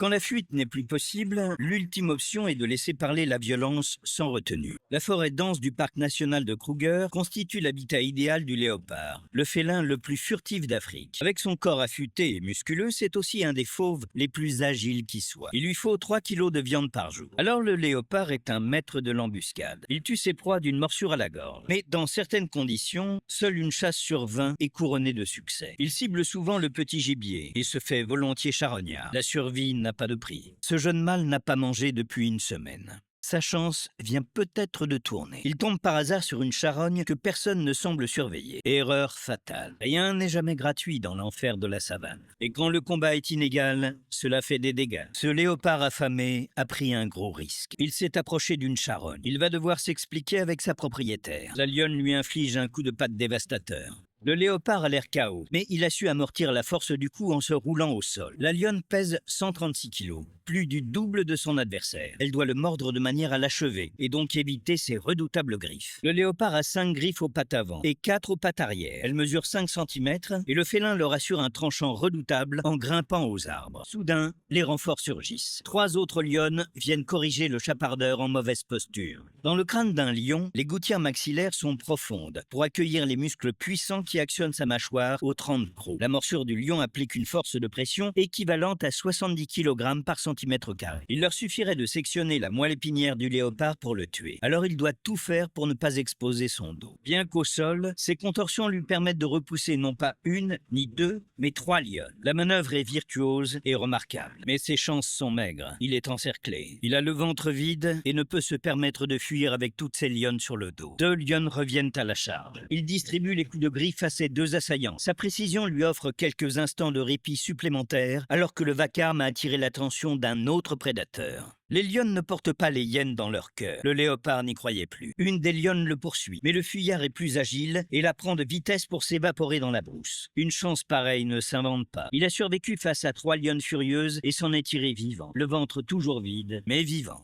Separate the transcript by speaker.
Speaker 1: Quand la fuite n'est plus possible, l'ultime option est de laisser parler la violence sans retenue. La forêt dense du parc national de Kruger constitue l'habitat idéal du léopard, le félin le plus furtif d'Afrique. Avec son corps affûté et musculeux, c'est aussi un des fauves les plus agiles qui soient. Il lui faut 3 kilos de viande par jour. Alors le léopard est un maître de l'embuscade. Il tue ses proies d'une morsure à la gorge. Mais dans certaines conditions, seule une chasse sur 20 est couronnée de succès. Il cible souvent le petit gibier et se fait volontiers charognard. La survie n'a pas de prix. Ce jeune mâle n'a pas mangé depuis une semaine. Sa chance vient peut-être de tourner. Il tombe par hasard sur une charogne que personne ne semble surveiller. Erreur fatale. Rien n'est jamais gratuit dans l'enfer de la savane. Et quand le combat est inégal, cela fait des dégâts. Ce léopard affamé a pris un gros risque. Il s'est approché d'une charogne. Il va devoir s'expliquer avec sa propriétaire. La lionne lui inflige un coup de patte dévastateur. Le léopard a l'air KO, mais il a su amortir la force du coup en se roulant au sol. La lionne pèse 136 kilos, plus du double de son adversaire. Elle doit le mordre de manière à l'achever, et donc éviter ses redoutables griffes. Le léopard a 5 griffes aux pattes avant et 4 aux pattes arrière. Elle mesure 5 cm, et le félin leur assure un tranchant redoutable en grimpant aux arbres. Soudain, les renforts surgissent. 3 autres lionnes viennent corriger le chapardeur en mauvaise posture. Dans le crâne d'un lion, les gouttières maxillaires sont profondes pour accueillir les muscles puissants qui actionne sa mâchoire au 30 crocs. La morsure du lion applique une force de pression équivalente à 70 kg par centimètre carré. Il leur suffirait de sectionner la moelle épinière du léopard pour le tuer. Alors il doit tout faire pour ne pas exposer son dos. Bien qu'au sol, ses contorsions lui permettent de repousser non pas une, ni deux, mais 3 lionnes. La manœuvre est virtuose et remarquable. Mais ses chances sont maigres. Il est encerclé. Il a le ventre vide et ne peut se permettre de fuir avec toutes ses lionnes sur le dos. 2 lionnes reviennent à la charge. Il distribue les coups de griffe à ses 2 assaillants. Sa précision lui offre quelques instants de répit supplémentaires alors que le vacarme a attiré l'attention d'un autre prédateur. Les lionnes ne portent pas les hyènes dans leur cœur. Le léopard n'y croyait plus. Une des lionnes le poursuit, mais le fuyard est plus agile et la prend de vitesse pour s'évaporer dans la brousse. Une chance pareille ne s'invente pas. Il a survécu face à 3 lionnes furieuses et s'en est tiré vivant. Le ventre toujours vide, mais vivant.